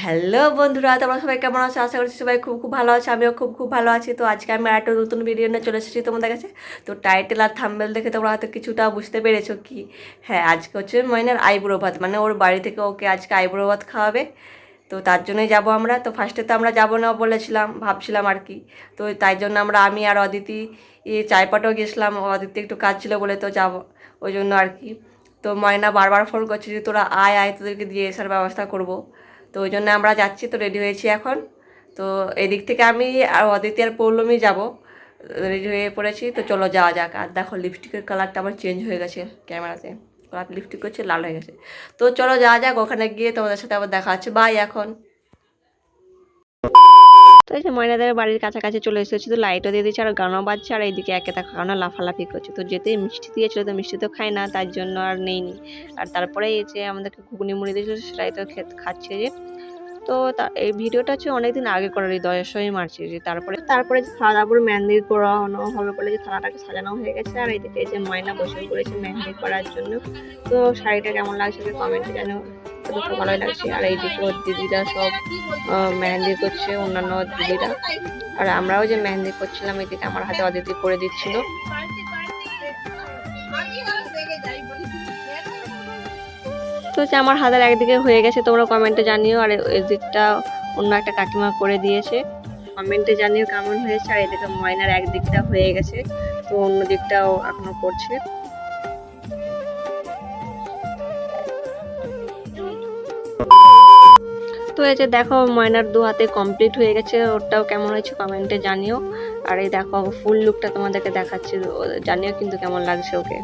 Hello বন্ধুরা, তোমরা সবাই কেমন আছো? আশা করছি সবাই খুব খুব ভালো আছে। আমিও খুব খুব ভালো আছি। তো আজকে আমি একটা নতুন ভিডিও নিয়ে চলে এসেছি তোমাদের কাছে। তো টাইটেল আর থাম্বনেল দেখে তোমরা হয়তো কিছুটা বুঝতে পেরেছো কি। হ্যাঁ, আজকে হচ্ছে ময়নার আইবুড়ো ভাত, মানে ওর বাড়ি থেকে ওকে আজকে আইবুড়ো ভাত খাওয়াবে। তো তার জন্যই যাবো আমরা। তো ফার্স্টে তো আমরা যাবো না বলেছিলাম, ভাবছিলাম আর কি। তো তাই জন্য আমি আর অদিতি চাইপাটাও গেছিলাম। অদিতি একটু কাজ ছিল বলে তো যাবো, ওই জন্য আর কি। তো ময়না বারবার ফোন করছে যে তোরা আয় আয়, তোদেরকে দিয়ে আসার ব্যবস্থা করব। তো ওই জন্য আমরা যাচ্ছি, তো রেডি হয়েছি এখন। তো এদিক থেকে আমি আর অদিতি আর পৌলমি যাব, রেডি হয়ে পড়েছি। তো চলো যাওয়া যাক। আর দেখো লিপস্টিকের কালারটা আমার চেঞ্জ হয়ে গেছে ক্যামেরাতে, কালার লিপস্টিক করছে লাল হয়ে গেছে। তো চলো যাওয়া যাক, ওখানে গিয়ে তোমাদের সাথে আবার দেখা হচ্ছে। বাই এখন। তো এই যে ময়নাদের বাড়ির কাছাকাছি চলে এসেছি। তো লাইটও দিয়ে দিচ্ছে আর গানও বাজছে, আর এইদিকে একে দেখা কারণে লাফালাফি করছে। তো যেতেই মিষ্টি দিয়েছিল, তো মিষ্টি তো খাই না, তার জন্য আর নেইনি। আর তারপরে এই যে আমাদেরকে ঘুগনি মুড়ি দিয়েছিল, সেটাই তো খাচ্ছে যে। তো এই ভিডিওটা হচ্ছে অনেকদিন আগে করার, এই 10ই মার্চে। যে তারপরে যে খাওয়া দাওয়ার মেহেন্দি করানো হবে বলে যে থালাটাকে সাজানো হয়ে গেছে। আর এইদিকে যে ময়না বসে পড়েছে মেহেন্দি করার জন্য। তো শাড়িটা কেমন লাগছে কমেন্টে জানো, তো খুব ভালোই লাগছে। আর এইদিকে ওর দিদিরা সব মেহেন্দি করছে, অন্যান্য দিদিরা। আর আমরাও যে মেহেন্দি করছিলাম, এদিকে আমার হাতে অদিতি করে দিচ্ছিল। তো হচ্ছে আমার হাতের একদিকে হয়ে গেছে, তোমরা কমেন্টে জানিও। আর এদিকটা অন্য একটা কাকিমা করে দিয়েছে, কমেন্টে জানিও কেমন হয়েছে। আর এদিকে ময়নার একদিকটা হয়ে গেছে, তো অন্য দিকটাও এখনো করছে। তো এই যে দেখো ময়নার দু হাতে কমপ্লিট হয়ে গেছে, ওটাও কেমন হয়েছে কমেন্টে জানিও। আর এই দেখো ফুল লুকটা তোমাদেরকে দেখাচ্ছি, জানিও কিন্তু কেমন লাগছে ওকে।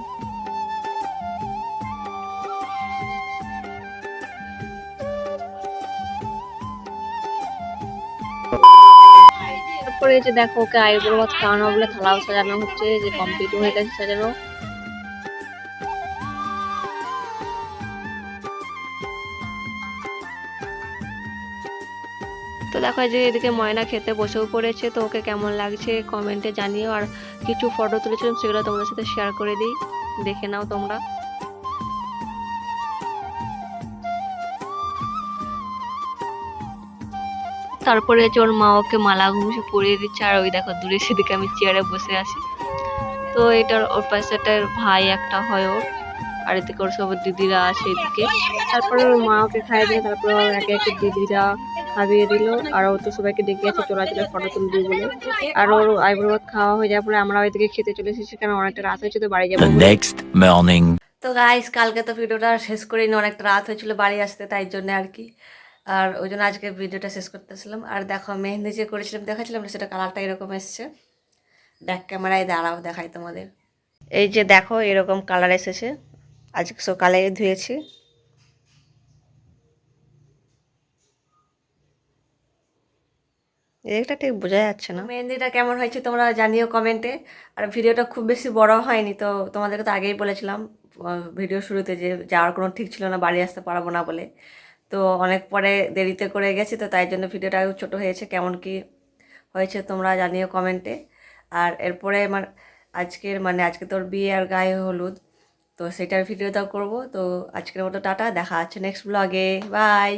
তারপরে যে দেখো ওকে আইবুড়ো ভাত খাওয়ানো বলে থালাও সাজানো হচ্ছে, যে কমপ্লিট হয়ে গেছে সাজানো। তো দেখো যে এদিকে ময়না খেতে বসেও পড়েছে। তো ওকে কেমন লাগছে কমেন্টে জানিও। আর কিছু ফটো তুলেছিলাম, সেগুলো তোমাদের সাথে শেয়ার করে দিই, দেখে নাও তোমরা। তারপরে যে ওর মা ওকে মালা ঘুমিয়ে পরিয়ে দিচ্ছে। আর ওই দেখো দূরে সেদিকে আমি চেয়ারে বসে আছি। তো এটার ওর পাশেটার ভাই একটা হয় ওর। আর এদিকে ওর সব দিদিরা আছে এদিকে। তারপরে ওর মা ওকে খাইয়ে দিল, তারপরে একে একে দিদিরা খাইয়ে দিল। আর ও তো সবাইকে ডেকে আছে চোরাচুরে ফটো তুলবি বলে। আর ওর আইবুড়ো ভাত খাওয়া হয়ে যাওয়ার পরে আমরা ওইদিকে খেতে চলে এসেছি, কারণ অনেকটা রাত হয়েছে, তো বাড়ি যাবো। Next morning. তো গাইস কালকে তো ভিডিওটা শেষ করেই নি, অনেকটা রাত হয়েছিল বাড়ি আসতে, তাই জন্য আর কি। আর ওই জন্য আজকে ভিডিওটা শেষ করতেছিলাম। আর দেখো মেহেন্দি যে করেছিলাম দেখাচ্ছিলাম, সেটা কালারটা এরকম এসছে। ব্যাক ক্যামেরায় দাঁড়াও দেখাই তোমাদের। এই যে দেখো এরকম কালার এসেছে, আজকে সকালে ধুয়েছি। এটা ঠিক বোঝা যাচ্ছে না। মেহেন্দিটা কেমন হয়েছে তোমরা জানিও কমেন্টে। আর ভিডিওটা খুব বেশি বড় হয়নি, তো তোমাদেরকে তো আগেই বলেছিলাম ভিডিও শুরুতে যে যাওয়ার কোনো ঠিক ছিল না, বাড়ি আসতে পারবো না বলে। তো অনেক পরে দেরিতে করে গেছি, তো তাই জন্য ভিডিওটা ছোট হয়েছে। কেমন কি হয়েছে তোমরা জানিও কমেন্টে। আর এরপরে আজকে তোর বিয়ে আর গায়ে হলুদ, তো সেটার ভিডিওটাও করব। তো আজকের মতো টাটা, দেখা আছে নেক্সট ব্লগে। বাই।